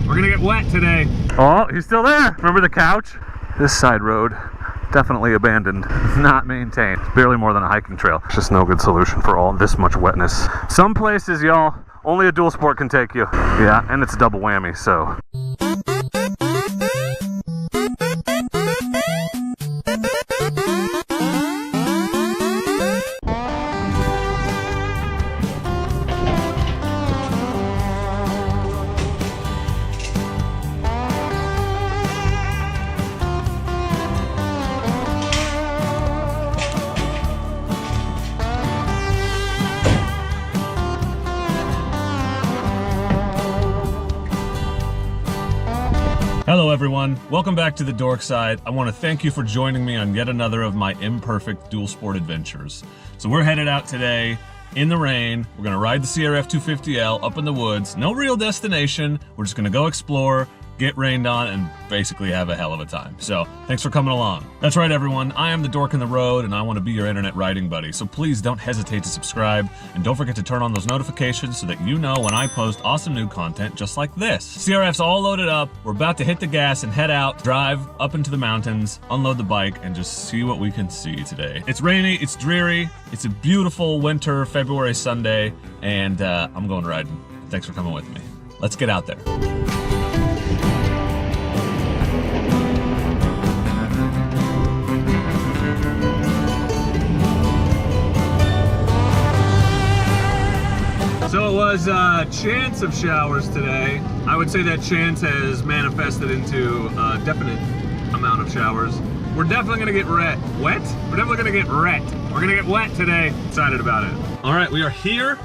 We're gonna get wet today. Oh, he's still there. Remember the couch? This side road, definitely abandoned, not maintained. It's barely more than a hiking trail. It's just no good solution for all this much wetness. Some places, y'all, only a dual sport can take you. Yeah, and it's a double whammy, so. Hello everyone, welcome back to the Dork Side. I want to thank you for joining me on yet another of my imperfect dual sport adventures. So we're headed out today in the rain. We're going to ride the CRF250L up in the woods. No real destination. We're just going to go explore, get rained on, and basically have a hell of a time. So thanks for coming along. That's right everyone, I am the Dork in the Road and I want to be your internet riding buddy. So please don't hesitate to subscribe and don't forget to turn on those notifications so that you know when I post awesome new content just like this. CRF's all loaded up. We're about to hit the gas and head out, drive up into the mountains, unload the bike, and just see what we can see today. It's rainy, it's dreary, it's a beautiful winter February Sunday, and I'm going riding. Thanks for coming with me. Let's get out there. So it was a chance of showers today. I would say that chance has manifested into a definite amount of showers. We're definitely gonna get wet. Wet? We're definitely gonna get wet. We're gonna get wet today. Excited about it. All right, we are here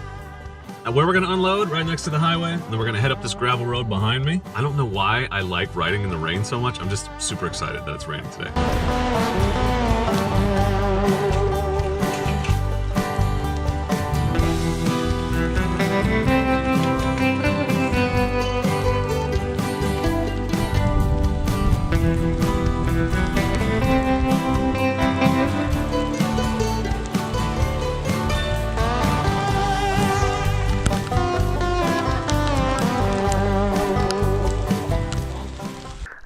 at where we're gonna unload, right next to the highway. And then we're gonna head up this gravel road behind me. I don't know why I like riding in the rain so much. I'm just super excited that it's raining today.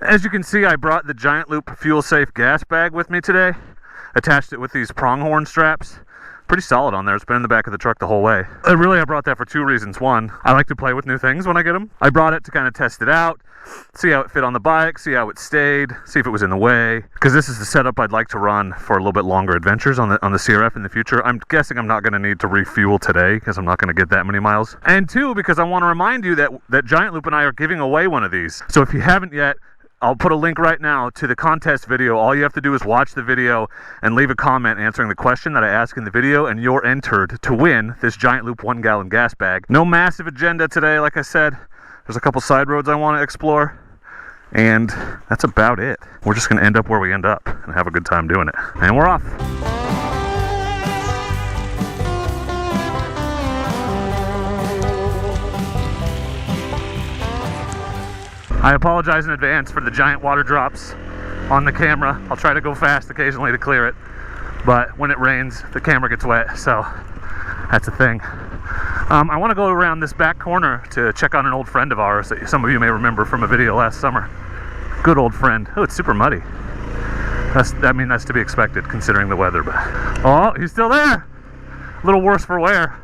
As you can see, I brought the Giant Loop fuel safe gas bag with me today. Attached it with these pronghorn straps. Pretty solid on there. It's been in the back of the truck the whole way. I brought that for two reasons. One, I like to play with new things when I get them. I brought it to kind of test it out, see how it fit on the bike, see how it stayed, see if it was in the way. Because this is the setup I'd like to run for a little bit longer adventures on the CRF in the future. I'm guessing I'm not going to need to refuel today because I'm not going to get that many miles. And two, because I want to remind you that Giant Loop and I are giving away one of these. So if you haven't yet, I'll put a link right now to the contest video. All you have to do is watch the video and leave a comment answering the question that I ask in the video, and you're entered to win this Giant Loop 1-gallon gas bag. No massive agenda today, like I said. There's a couple side roads I want to explore, and that's about it. We're just going to end up where we end up and have a good time doing it. And we're off. I apologize in advance for the giant water drops on the camera. I'll try to go fast occasionally to clear it, but when it rains, the camera gets wet, so that's a thing. I want to go around this back corner to check on an old friend of ours that some of you may remember from a video last summer. Good old friend. Oh, it's super muddy. That's to be expected considering the weather, but oh, he's still there. A little worse for wear.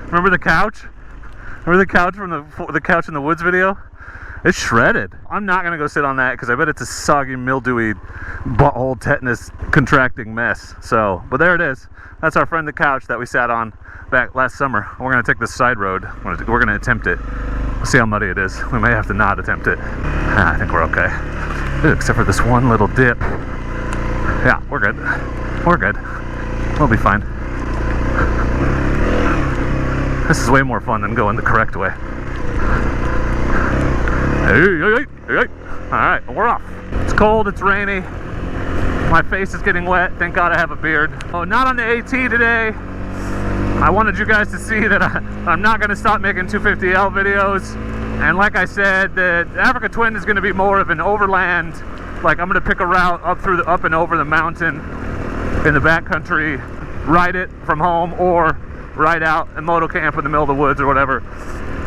Remember the couch? Remember the couch from the couch in the woods video? It's shredded. I'm not gonna go sit on that because I bet it's a soggy, mildewy, butthole tetanus contracting mess. So, but there it is. That's our friend the couch that we sat on back last summer. We're gonna take this side road. We're gonna attempt it. We'll see how muddy it is. We may have to not attempt it. I think we're okay. Except for this one little dip. Yeah, we're good. We're good. We'll be fine. This is way more fun than going the correct way. Hey. Alright, we're off. It's cold, it's rainy. My face is getting wet. Thank God I have a beard. Oh, not on the AT today. I wanted you guys to see that I'm not going to stop making 250L videos. And like I said, the Africa Twin is going to be more of an overland. Like I'm going to pick a route up and over the mountain in the backcountry, ride it from home, or ride out and moto camp in the middle of the woods or whatever.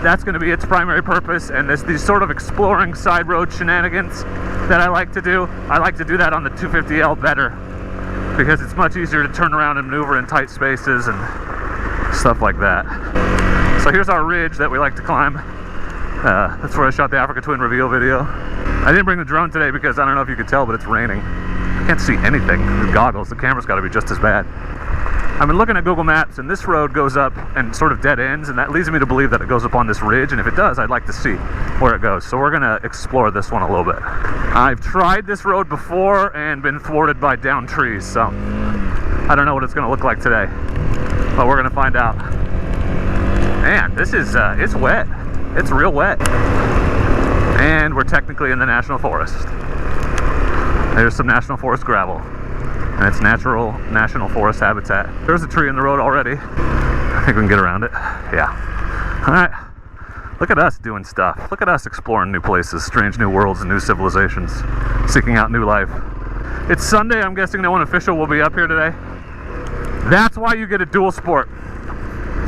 that's going to be its primary purpose, and these sort of exploring side road shenanigans that I like to do that on the 250L better, because it's much easier to turn around and maneuver in tight spaces and stuff like that. So here's our ridge that we like to climb. That's where I shot the Africa Twin reveal video. I didn't bring the drone today because I don't know if you could tell, but it's raining. I can't see anything with goggles. The camera's got to be just as bad. I've been looking at Google Maps, and this road goes up and sort of dead ends, and that leads me to believe that it goes up on this ridge, and if it does, I'd like to see where it goes. So we're gonna explore this one a little bit. I've tried this road before and been thwarted by downed trees, so I don't know what it's gonna look like today, but we're gonna find out. Man, this is, it's wet. It's real wet. And we're technically in the National Forest. There's some National Forest gravel. And it's natural National Forest habitat. There's a tree in the road already. I think we can get around it. Yeah. Alright. Look at us doing stuff. Look at us exploring new places, strange new worlds and new civilizations, seeking out new life. It's Sunday. I'm guessing no one official will be up here today. That's why you get a dual sport.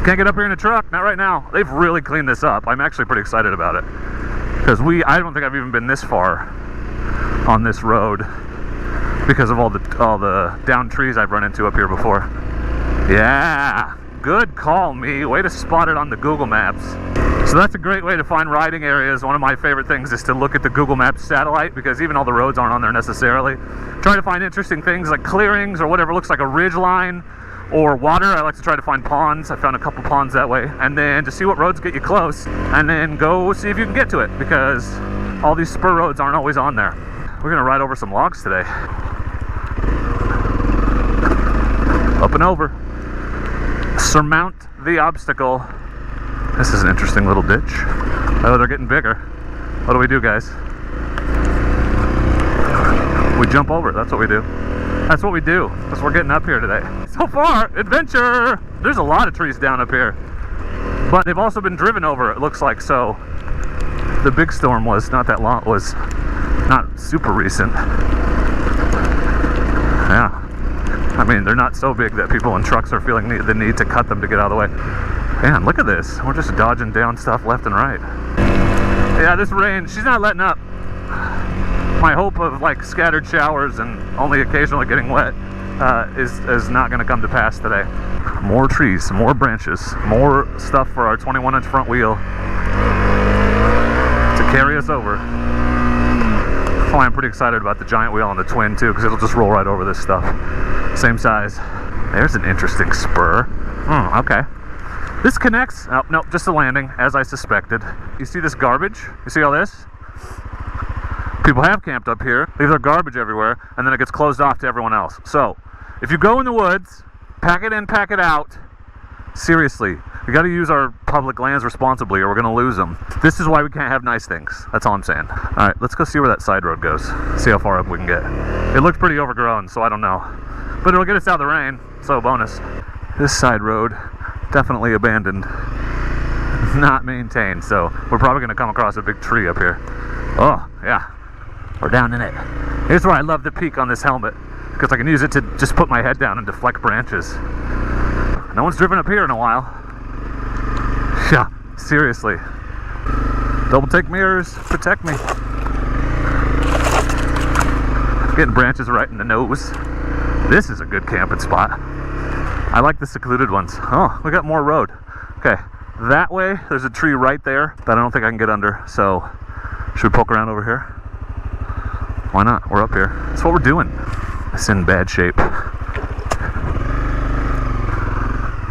Can't get up here in a truck. Not right now. They've really cleaned this up. I'm actually pretty excited about it. Because I don't think I've even been this far on this road, because of all the downed trees I've run into up here before. Yeah, good call, me. Way to spot it on the Google Maps. So that's a great way to find riding areas. One of my favorite things is to look at the Google Maps satellite, because even all the roads aren't on there necessarily. Try to find interesting things like clearings or whatever looks like a ridge line or water. I like to try to find ponds. I found a couple ponds that way. And then to see what roads get you close, and then go see if you can get to it, because all these spur roads aren't always on there. We're gonna ride over some logs today. Up and over. Surmount the obstacle. This is an interesting little ditch. Oh, they're getting bigger. What do we do, guys? We jump over it. That's what we do. That's what we do. That's what we're getting up here today. So far, adventure! There's a lot of trees down up here, but they've also been driven over, it looks like. So the big storm was not that long, was not super recent. Yeah. I mean, they're not so big that people in trucks are feeling the need to cut them to get out of the way. Man, look at this. We're just dodging down stuff left and right. Yeah, this rain, she's not letting up. My hope of like scattered showers and only occasionally getting wet is not going to come to pass today. More trees, more branches, more stuff for our 21-inch front wheel to carry us over. Oh, I'm pretty excited about the giant wheel on the twin too, because it'll just roll right over this stuff. Same size. There's an interesting spur. Okay. This connects. Oh, no, just a landing, as I suspected. You see this garbage? You see all this? People have camped up here, leave their garbage everywhere, and then it gets closed off to everyone else. So, if you go in the woods, pack it in, pack it out. Seriously, we got to use our public lands responsibly, or we're going to lose them. This is why we can't have nice things. That's all I'm saying. All right, let's go see where that side road goes. See how far up we can get. It looks pretty overgrown, so I don't know. But it'll get us out of the rain, so bonus. This side road, definitely abandoned. Not maintained, so we're probably going to come across a big tree up here. Oh, yeah. We're down in it. Here's where I love the peak on this helmet, because I can use it to just put my head down and deflect branches. No one's driven up here in a while. Yeah, seriously. Double take mirrors, protect me. Getting branches right in the nose. This is a good camping spot. I like the secluded ones. Oh, we got more road. Okay, that way, there's a tree right there that I don't think I can get under, so should we poke around over here? Why not? We're up here. That's what we're doing. It's in bad shape.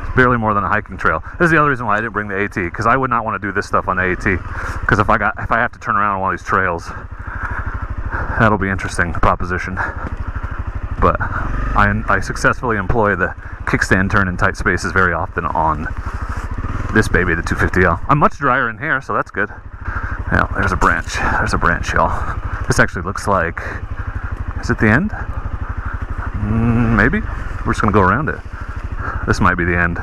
It's barely more than a hiking trail. This is the other reason why I didn't bring the AT, because I would not want to do this stuff on the AT. Because if I have to turn around on one of these trails, that'll be interesting proposition. But I successfully employ the kickstand turn in tight spaces very often on this baby, the 250L. I'm much drier in here, so that's good. Yeah, there's a branch. There's a branch, y'all. This actually looks like, is it the end? Maybe. We're just gonna go around it. This might be the end.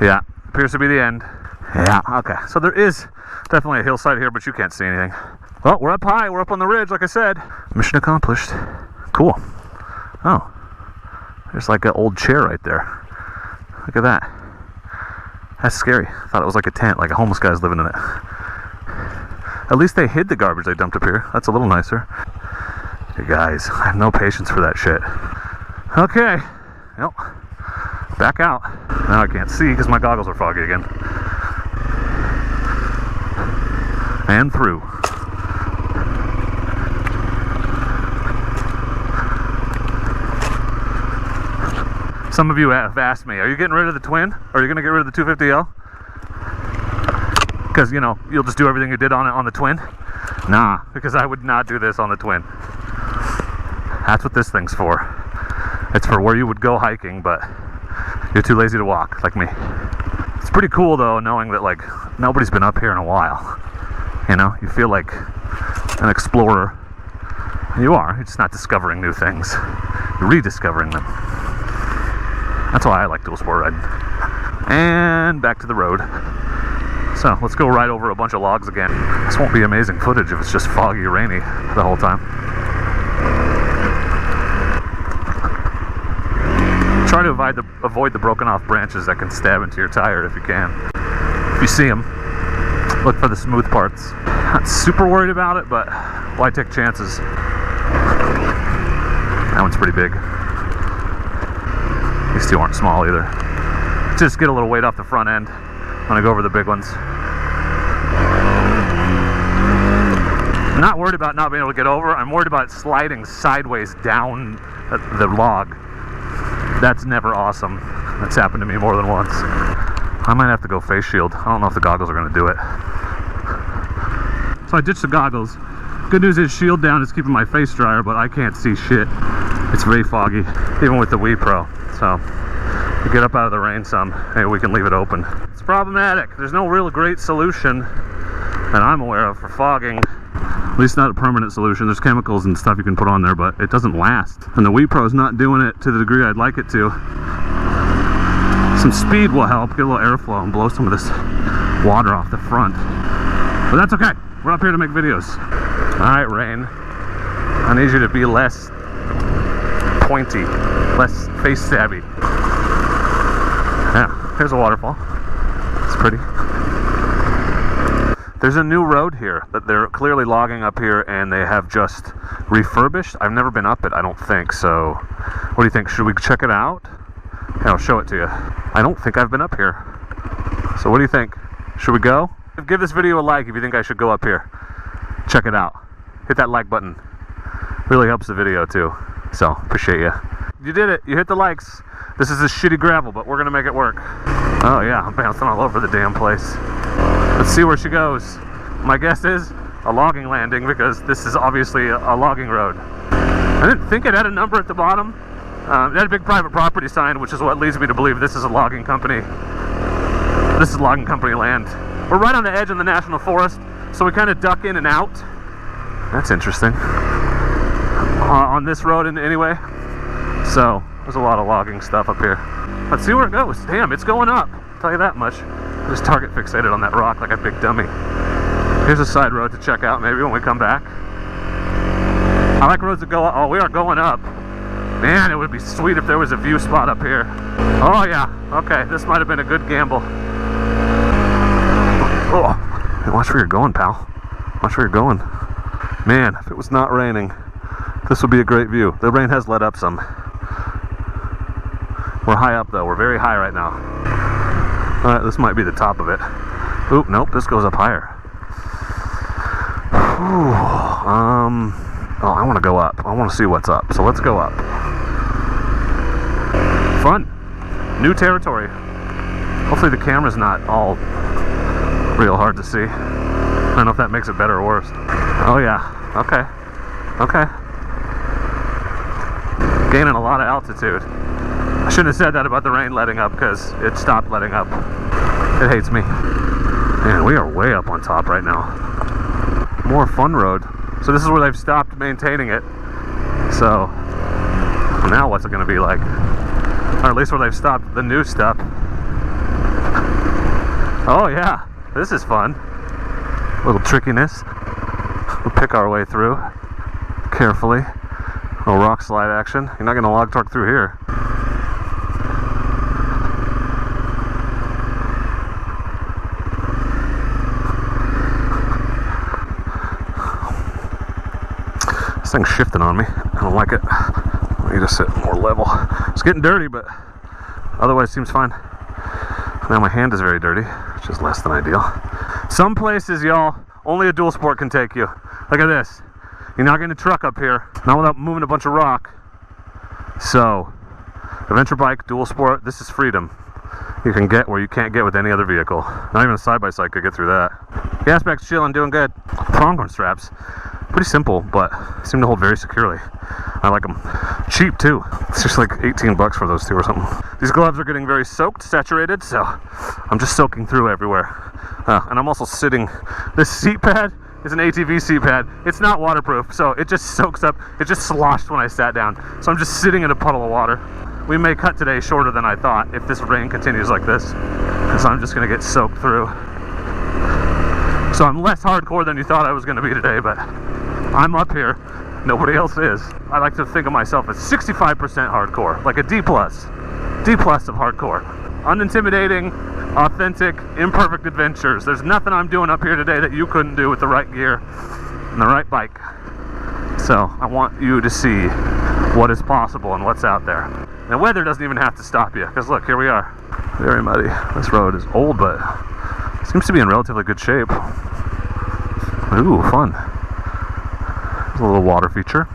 Yeah, appears to be the end. Yeah, okay. So there is definitely a hillside here, but you can't see anything. Well, we're up high. We're up on the ridge, like I said. Mission accomplished. Cool. Oh, there's like an old chair right there. Look at that. That's scary. I thought it was like a tent, like a homeless guy's living in it. At least they hid the garbage they dumped up here. That's a little nicer. You guys, I have no patience for that shit. Okay, well, back out. Now I can't see because my goggles are foggy again. And through. Some of you have asked me, are you getting rid of the Twin? Or are you going to get rid of the 250L? Because, you know, you'll just do everything you did on it on the Twin? Nah, because I would not do this on the Twin. That's what this thing's for. It's for where you would go hiking, but you're too lazy to walk, like me. It's pretty cool, though, knowing that, like, nobody's been up here in a while. You know, you feel like an explorer. You are. You're just not discovering new things. You're rediscovering them. That's why I like dual sport riding. And back to the road. So let's go ride over a bunch of logs again. This won't be amazing footage if it's just foggy or rainy the whole time. Try to avoid the broken off branches that can stab into your tire if you can. If you see them, look for the smooth parts. Not super worried about it, but why take chances? That one's pretty big. These two aren't small either. Just get a little weight off the front end when I go over the big ones. I'm not worried about not being able to get over. I'm worried about sliding sideways down the log. That's never awesome. That's happened to me more than once. I might have to go face shield. I don't know if the goggles are going to do it. So I ditched the goggles. Good news is shield down is keeping my face drier, but I can't see shit. It's very foggy, even with the Wii Pro. So to get up out of the rain some, maybe we can leave it open. It's problematic. There's no real great solution that I'm aware of for fogging. At least not a permanent solution. There's chemicals and stuff you can put on there, but it doesn't last. And the Wii Pro's not doing it to the degree I'd like it to. Some speed will help, get a little airflow and blow some of this water off the front. But that's okay. We're up here to make videos. All right, rain. I need you to be less pointy, less face stabby. Yeah, here's a waterfall. It's pretty. There's a new road here that they're clearly logging up here, and they have just refurbished. I've never been up it, I don't think, so what do you think? Should we check it out? Yeah, I'll show it to you. I don't think I've been up here. So what do you think? Should we go? Give this video a like if you think I should go up here. Check it out. Hit that like button. Really helps the video too. So, appreciate you. You did it. You hit the likes. This is a shitty gravel, but we're going to make it work. Oh yeah, I'm bouncing all over the damn place. Let's see where she goes. My guess is a logging landing, because this is obviously a logging road. I didn't think it had a number at the bottom. It had a big private property sign, which is what leads me to believe this is a logging company. This is logging company land. We're right on the edge of the national forest, so we kind of duck in and out. That's interesting. On this road anyway. So there's a lot of logging stuff up here. Let's see where it goes. Damn, it's going up. I'll tell you that much. I just target fixated on that rock like a big dummy. Here's a side road to check out maybe when we come back. I like roads that go up. Oh, we are going up. Man, it would be sweet if there was a view spot up here. Oh yeah, okay, this might have been a good gamble. Oh, hey, watch where you're going, pal. Watch where you're going. Man, if it was not raining, this would be a great view. The rain has let up some. We're high up though, we're very high right now. Alright, this might be the top of it. Oop, nope, this goes up higher. Whew, oh, I want to go up. I want to see what's up, so let's go up. Fun. New territory. Hopefully the camera's not all real hard to see. I don't know if that makes it better or worse. Oh yeah, okay. Okay. Gaining a lot of altitude. I shouldn't have said that about the rain letting up, because it stopped letting up. It hates me. Man, we are way up on top right now. More fun road. So this is where they've stopped maintaining it. So now what's it going to be like? Or at least where they've stopped the new stuff. Oh yeah, this is fun. A little trickiness. We'll pick our way through carefully. A little rock slide action. You're not going to log torque through here. This thing's shifting on me. I don't like it. I need to sit more level. It's getting dirty, but otherwise seems fine. Now my hand is very dirty, which is less than ideal. Some places, y'all, only a dual sport can take you. Look at this. You're not getting a truck up here, not without moving a bunch of rock. So, adventure bike, dual sport, this is freedom. You can get where you can't get with any other vehicle. Not even a side-by-side could get through that. Gas back's chilling, doing good. Pronghorn straps, pretty simple, but seem to hold very securely. I like them. Cheap too. It's just like 18 bucks for those two or something. These gloves are getting very soaked, saturated, so I'm just soaking through everywhere. And I'm also sitting, this seat pad is an ATV seat pad. It's not waterproof, so it just soaks up. It just sloshed when I sat down. So I'm just sitting in a puddle of water. We may cut today shorter than I thought if this rain continues like this, because I'm just gonna get soaked through. So I'm less hardcore than you thought I was gonna be today, but I'm up here. Nobody else is. I like to think of myself as 65% hardcore, like a D+. D+ of hardcore. Unintimidating, authentic, imperfect adventures. There's nothing I'm doing up here today that you couldn't do with the right gear and the right bike. So I want you to see what is possible and what's out there. The weather doesn't even have to stop you, because look, here we are. Very muddy. This road is old, but seems to be in relatively good shape. Ooh, fun. There's a little water feature.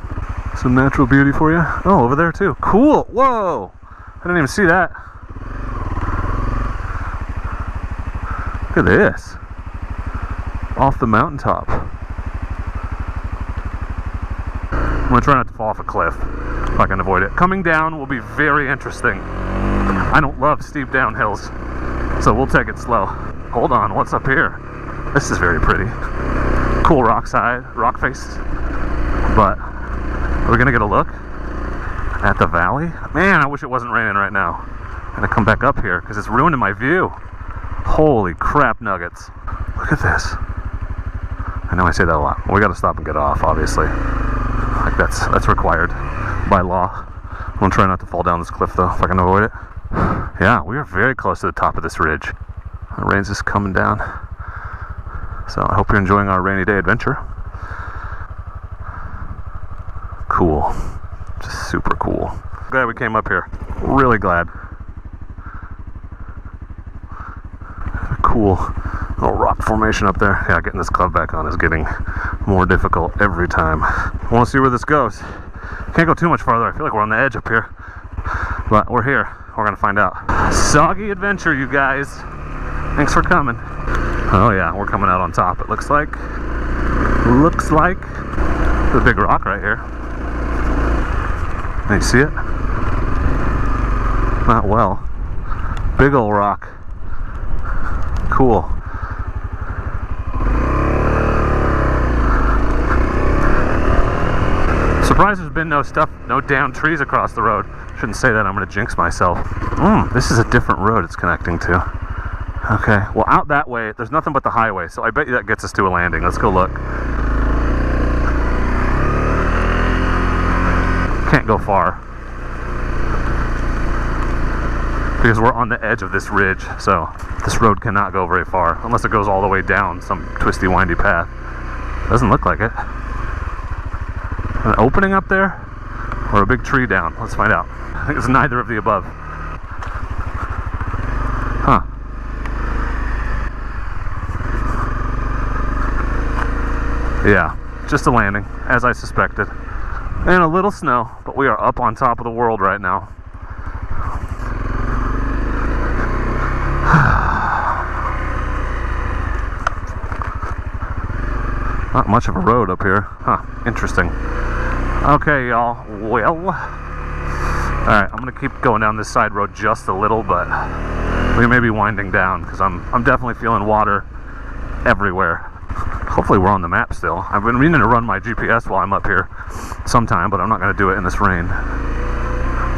Some natural beauty for you. Oh, over there too. Cool. Whoa! I didn't even see that. Look at this. Off the mountaintop. I'm gonna try not to fall off a cliff if I can avoid it. Coming down will be very interesting. I don't love steep downhills, so we'll take it slow. Hold on, what's up here? This is very pretty. Cool rock face. But are we gonna get a look at the valley? Man, I wish it wasn't raining right now. I'm gonna come back up here because it's ruining my view. Holy crap nuggets. Look at this. I know I say that a lot. Well, we gotta stop and get off, obviously. Like that's required by law. I'm gonna try not to fall down this cliff though, if I can avoid it. Yeah, we are very close to the top of this ridge. The rain's just coming down. So I hope you're enjoying our rainy day adventure. Cool. Just super cool. Glad we came up here. Really glad. Cool little rock formation up there. Yeah, getting this glove back on is getting more difficult every time. I want to see where this goes. Can't go too much farther. I feel like we're on the edge up here. But we're here. We're going to find out. Soggy adventure, you guys. Thanks for coming. Oh yeah, we're coming out on top, it looks like. Looks like. There's a big rock right here. Can you see it? Not well. Big old rock. Cool. Surprised there's been no downed trees across the road. Shouldn't say that, I'm gonna jinx myself. This is a different road it's connecting to. Okay, well out that way, there's nothing but the highway, so I bet you that gets us to a landing. Let's go look. Can't go far. Because we're on the edge of this ridge, so this road cannot go very far, unless it goes all the way down some twisty, windy path. Doesn't look like it. An opening up there, or a big tree down? Let's find out. I think it's neither of the above. Huh. Yeah, just a landing, as I suspected. And a little snow, but we are up on top of the world right now. Not much of a road up here. Huh, interesting. Okay, y'all, well. Alright, I'm gonna keep going down this side road just a little, but we may be winding down, because I'm definitely feeling water everywhere. Hopefully we're on the map still. I've been meaning to run my GPS while I'm up here sometime, but I'm not gonna do it in this rain.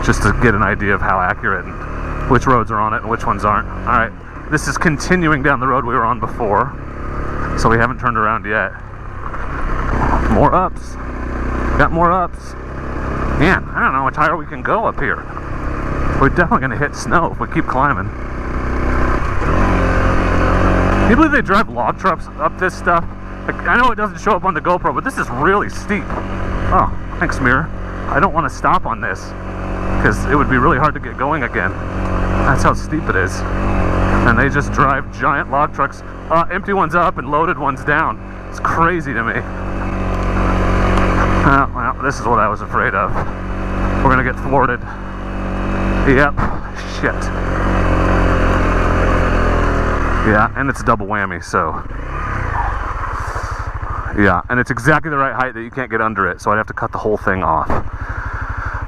Just to get an idea of how accurate and which roads are on it and which ones aren't. Alright, this is continuing down the road we were on before, so we haven't turned around yet. More ups. Got more ups. Man, I don't know how much higher we can go up here. We're definitely going to hit snow if we keep climbing. Can you believe they drive log trucks up this stuff? Like, I know it doesn't show up on the GoPro, but this is really steep. Oh, thanks, mirror. I don't want to stop on this because it would be really hard to get going again. That's how steep it is. And they just drive giant log trucks, empty ones up and loaded ones down. It's crazy to me. Well, this is what I was afraid of. We're gonna get thwarted. Yep, shit. Yeah, and it's a double whammy, so. Yeah, and it's exactly the right height that you can't get under it, so I'd have to cut the whole thing off.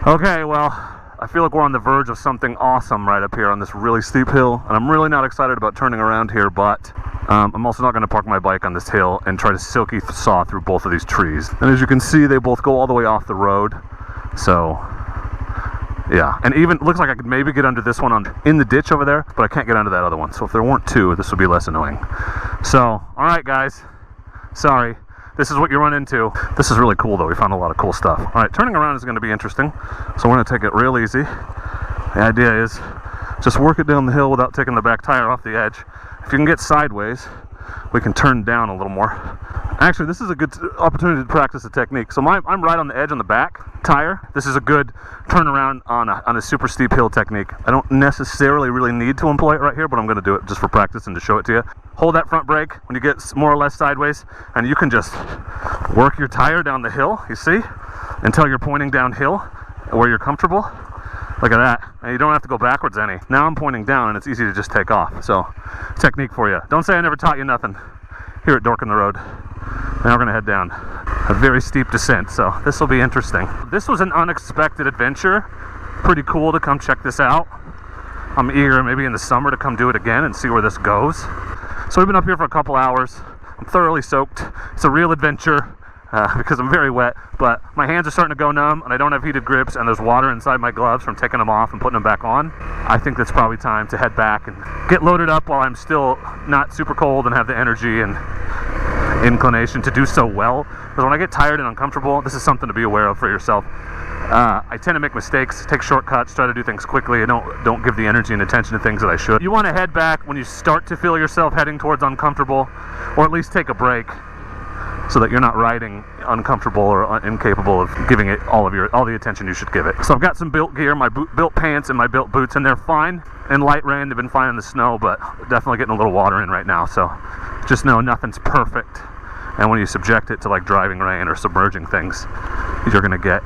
Okay, well, I feel like we're on the verge of something awesome right up here on this really steep hill, and I'm really not excited about turning around here, but I'm also not going to park my bike on this hill and try to silky saw through both of these trees. And as you can see, they both go all the way off the road, so yeah. And even looks like I could maybe get under this one in the ditch over there, but I can't get under that other one. So if there weren't two, this would be less annoying. So, all right, guys, sorry. This is what you run into. This is really cool, though. We found a lot of cool stuff. All right, turning around is going to be interesting, so we're going to take it real easy. The idea is just work it down the hill without taking the back tire off the edge. If you can get sideways, we can turn down a little more. Actually, this is a good opportunity to practice the technique. So I'm right on the edge on the back tire. This is a good turnaround on a super steep hill technique. I don't necessarily really need to employ it right here, but I'm going to do it just for practice and to show it to you. Hold that front brake when you get more or less sideways, and you can just work your tire down the hill, you see, until you're pointing downhill where you're comfortable. Look at that. And you don't have to go backwards any. Now I'm pointing down and it's easy to just take off. So, technique for you. Don't say I never taught you nothing here at Dork in the Road. Now we're going to head down a very steep descent, so this will be interesting. This was an unexpected adventure. Pretty cool to come check this out. I'm eager maybe in the summer to come do it again and see where this goes. So we've been up here for a couple hours. I'm thoroughly soaked. It's a real adventure because I'm very wet, but my hands are starting to go numb and I don't have heated grips and there's water inside my gloves from taking them off and putting them back on. I think that's probably time to head back and get loaded up while I'm still not super cold and have the energy and inclination to do so well. Because when I get tired and uncomfortable, this is something to be aware of for yourself. I tend to make mistakes, take shortcuts, try to do things quickly. I don't give the energy and attention to things that I should. You want to head back when you start to feel yourself heading towards uncomfortable, or at least take a break so that you're not riding uncomfortable or incapable of giving it all the attention you should give it. So I've got some built gear, my built pants and my built boots, and they're fine. In light rain, they've been fine in the snow, but definitely getting a little water in right now. So just know nothing's perfect. And when you subject it to like driving rain or submerging things, you're gonna get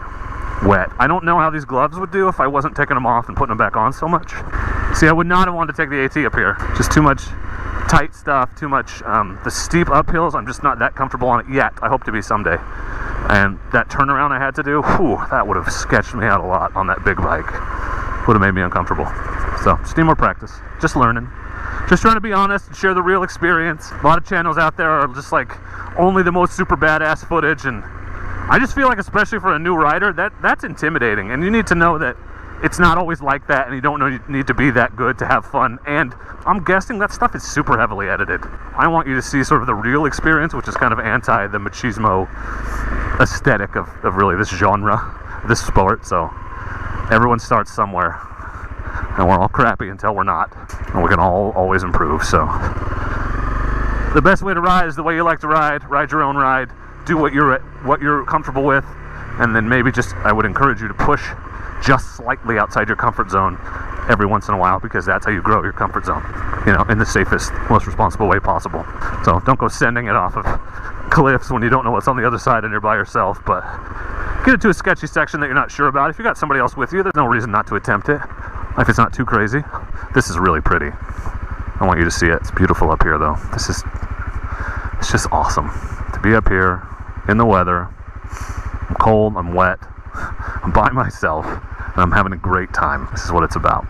wet. I don't know how these gloves would do if I wasn't taking them off and putting them back on so much. See, I would not have wanted to take the AT up here. Just too much tight stuff, too much, the steep uphills, I'm just not that comfortable on it yet. I hope to be someday. And that turnaround I had to do, whew, that would have sketched me out a lot on that big bike. Would have made me uncomfortable. So, just need more practice. Just learning. Just trying to be honest and share the real experience. A lot of channels out there are just like only the most super badass footage, and I just feel like, especially for a new rider, that's intimidating. And you need to know that it's not always like that, and you don't need to be that good to have fun. And I'm guessing that stuff is super heavily edited. I want you to see sort of the real experience, which is kind of anti the machismo aesthetic of really this genre, this sport. So everyone starts somewhere, and we're all crappy until we're not, and we can all always improve. So the best way to ride is the way you like to ride. Ride your own ride. Do what you're comfortable with, and then maybe just, I would encourage you to push just slightly outside your comfort zone every once in a while, because that's how you grow your comfort zone, you know, in the safest, most responsible way possible. So don't go sending it off of cliffs when you don't know what's on the other side and you're by yourself, but get it to a sketchy section that you're not sure about. If you got somebody else with you, there's no reason not to attempt it if it's not too crazy. This is really pretty. I want you to see it. It's beautiful up here, though. It's just awesome to be up here in the weather. I'm cold, I'm wet, I'm by myself, and I'm having a great time. This is what it's about.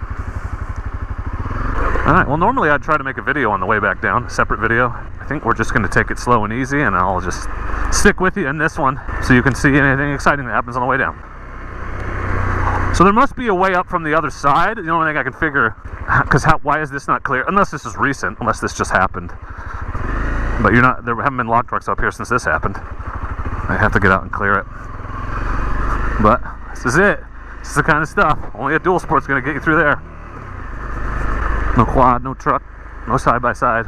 Alright, well, normally I'd try to make a video on the way back down, a separate video. I think we're just going to take it slow and easy, and I'll just stick with you in this one so you can see anything exciting that happens on the way down. So there must be a way up from the other side. The only thing I can figure, because why is this not clear? Unless this is recent, unless this just happened. But there haven't been log trucks up here since this happened. I have to get out and clear it. But this is it. This is the kind of stuff. Only a dual sport's going to get you through there. No quad, no truck, no side-by-side.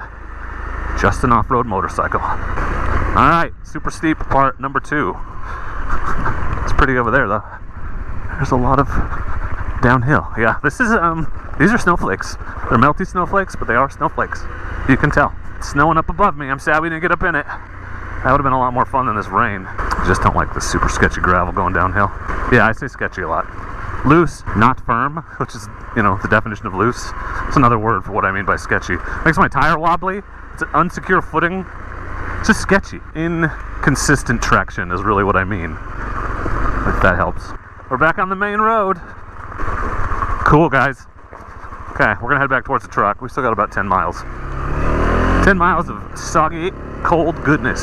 Just an off-road motorcycle. All right, super steep part number 2. It's pretty over there though. There's a lot of downhill. Yeah, this is these are snowflakes. They're melty snowflakes, but they are snowflakes. You can tell. It's snowing up above me. I'm sad we didn't get up in it. That would have been a lot more fun than this rain. I just don't like the super sketchy gravel going downhill. Yeah, I say sketchy a lot. Loose, not firm, which is, you know, the definition of loose. It's another word for what I mean by sketchy. Makes my tire wobbly. It's an unsecure footing. It's just sketchy. Inconsistent traction is really what I mean, if that helps. We're back on the main road. Cool, guys. Okay, we're gonna head back towards the truck. We still got about 10 miles. 10 miles of soggy, cold goodness.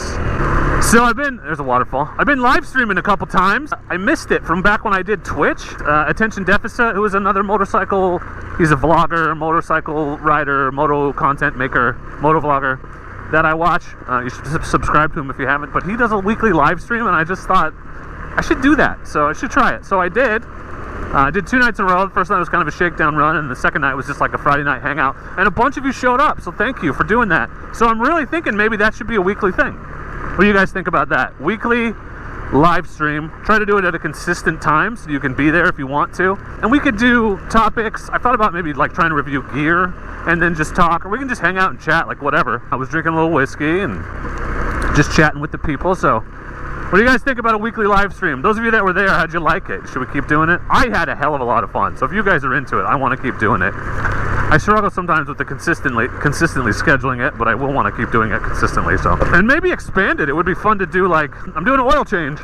So there's a waterfall. I've been live streaming a couple times. I missed it from back when I did Twitch. Attention Deficit, who is another motorcycle, he's a vlogger, motorcycle rider, moto content maker, moto vlogger that I watch. You should subscribe to him if you haven't, but he does a weekly live stream and I just thought I should do that. So I should try it. So I did. I did 2 nights in a row. The first night was kind of a shakedown run, and the second night was just like a Friday night hangout. And a bunch of you showed up, so thank you for doing that. So I'm really thinking maybe that should be a weekly thing. What do you guys think about that? Weekly live stream. Try to do it at a consistent time so you can be there if you want to. And we could do topics. I thought about maybe like trying to review gear and then just talk, or we can just hang out and chat, like whatever. I was drinking a little whiskey and just chatting with the people, so what do you guys think about a weekly live stream? Those of you that were there, how'd you like it? Should we keep doing it? I had a hell of a lot of fun, so if you guys are into it, I want to keep doing it. I struggle sometimes with the consistently scheduling it, but I will want to keep doing it consistently, so. And maybe expand it. It would be fun to do, like, I'm doing an oil change,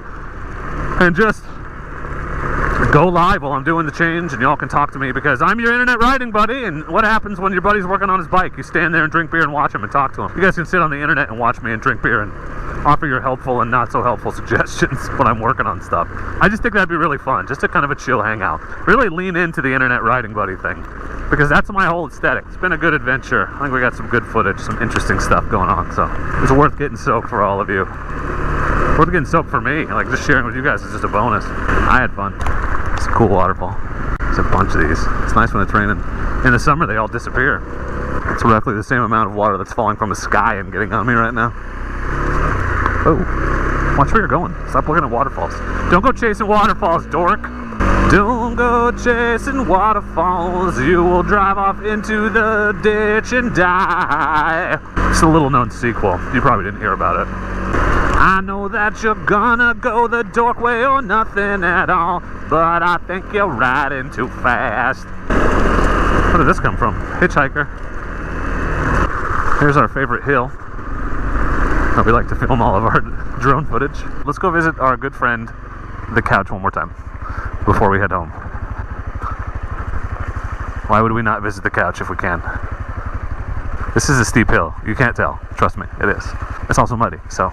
and just go live while I'm doing the change, and y'all can talk to me, because I'm your internet riding buddy. And what happens when your buddy's working on his bike? You stand there and drink beer and watch him and talk to him. You guys can sit on the internet and watch me and drink beer and offer your helpful and not so helpful suggestions when I'm working on stuff. I just think that'd be really fun, just a kind of a chill hangout. Really lean into the internet riding buddy thing, because that's my whole aesthetic. It's been a good adventure. I think we got some good footage, some interesting stuff going on, so it's worth getting soaked for all of you. Worth getting soaked for me. Like, just sharing with you guys is just a bonus. I had fun. It's a cool waterfall. There's a bunch of these. It's nice when it's raining. In the summer, they all disappear. It's roughly the same amount of water that's falling from the sky and getting on me right now. Oh, watch where you're going. Stop looking at waterfalls. Don't go chasing waterfalls, dork. Don't go chasing waterfalls. You will drive off into the ditch and die. It's a little known sequel. You probably didn't hear about it. I know that you're gonna go the dork way or nothing at all, but I think you're riding too fast. Where did this come from? Hitchhiker. Here's our favorite hill. We like to film all of our drone footage. Let's go visit our good friend, the couch, one more time before we head home. Why would we not visit the couch if we can? This is a steep hill. You can't tell. Trust me, it is. It's also muddy, so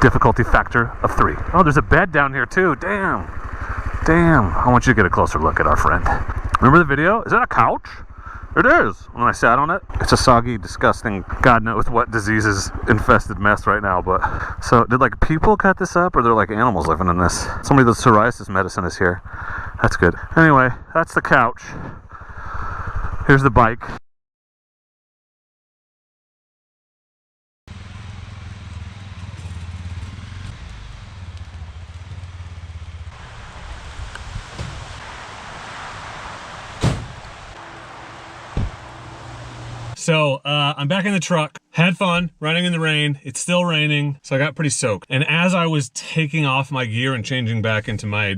difficulty factor of 3. Oh, there's a bed down here too. Damn. Damn. I want you to get a closer look at our friend. Remember the video? Is that a couch? It is, when I sat on it. It's a soggy, disgusting, God knows what diseases infested mess right now, but so did like people cut this up, or they're like animals living in this? Somebody with psoriasis medicine is here. That's good. Anyway, that's the couch. Here's the bike. So I'm back in the truck, had fun running in the rain. It's still raining, so I got pretty soaked. And as I was taking off my gear and changing back into my, I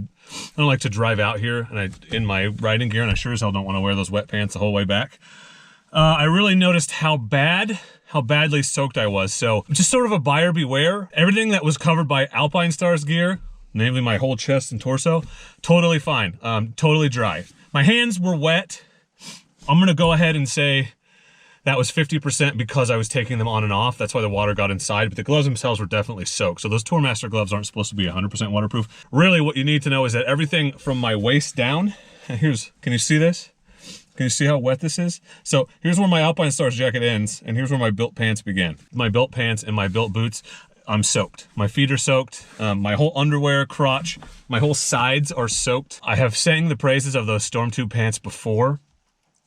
don't like to drive out here and in my riding gear, and I sure as hell don't want to wear those wet pants the whole way back. I really noticed how badly soaked I was. So just sort of a buyer beware. Everything that was covered by Alpine Stars gear, namely my whole chest and torso, totally fine, totally dry. My hands were wet. I'm gonna go ahead and say that was 50% because I was taking them on and off. That's why the water got inside, but the gloves themselves were definitely soaked. So those Tourmaster gloves aren't supposed to be 100% waterproof. Really, what you need to know is that everything from my waist down, and can you see this? Can you see how wet this is? So here's where my Alpine Stars jacket ends, and here's where my built pants began. My built pants and my built boots, I'm soaked. My feet are soaked. My whole underwear, crotch, my whole sides are soaked. I have sang the praises of those Storm Tube pants before.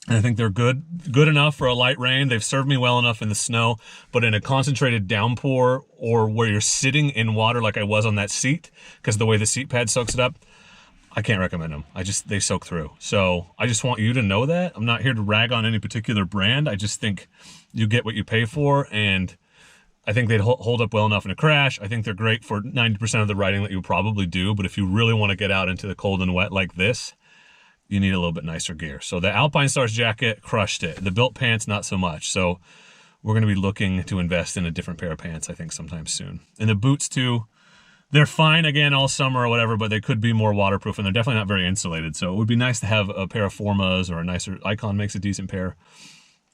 And I think they're good enough for a light rain. They've served me well enough in the snow, but in a concentrated downpour or where you're sitting in water like I was on that seat, because the way the seat pad soaks it up, I can't recommend them. They soak through. So I just want you to know that. I'm not here to rag on any particular brand. I just think you get what you pay for, and I think they'd hold up well enough in a crash. I think they're great for 90% of the riding that you probably do, but if you really want to get out into the cold and wet like this, you need a little bit nicer gear. So the Alpine Stars jacket crushed it. The built pants, not so much. So we're going to be looking to invest in a different pair of pants, I think, sometime soon. And the boots, too, they're fine, again, all summer or whatever, but they could be more waterproof, and they're definitely not very insulated. So it would be nice to have a pair of Formas, or a nicer Icon makes a decent pair.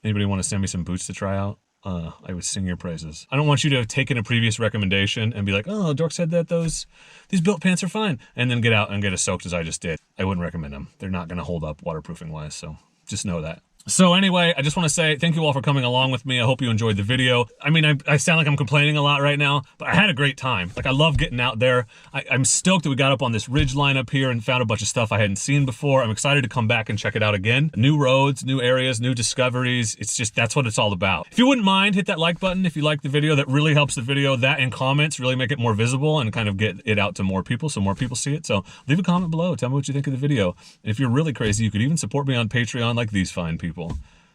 Anybody want to send me some boots to try out? I would sing your praises. I don't want you to have taken a previous recommendation and be like, oh, Dork said that these built pants are fine, and then get out and get as soaked as I just did. I wouldn't recommend them. They're not going to hold up waterproofing wise, so just know that. So anyway, I just want to say thank you all for coming along with me. I hope you enjoyed the video. I mean, I sound like I'm complaining a lot right now, but I had a great time. Like, I love getting out there. I'm stoked that we got up on this ridge line up here and found a bunch of stuff I hadn't seen before. I'm excited to come back and check it out again. New roads, new areas, new discoveries. It's just, that's what it's all about. If you wouldn't mind, hit that like button if you like the video. That really helps the video. That and comments really make it more visible and kind of get it out to more people so more people see it. So leave a comment below. Tell me what you think of the video. And if you're really crazy, you could even support me on Patreon like these fine people.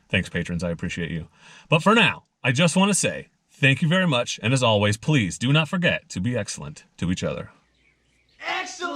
Thanks, patrons. I appreciate you. But for now, I just want to say thank you very much. And as always, please do not forget to be excellent to each other. Excellent!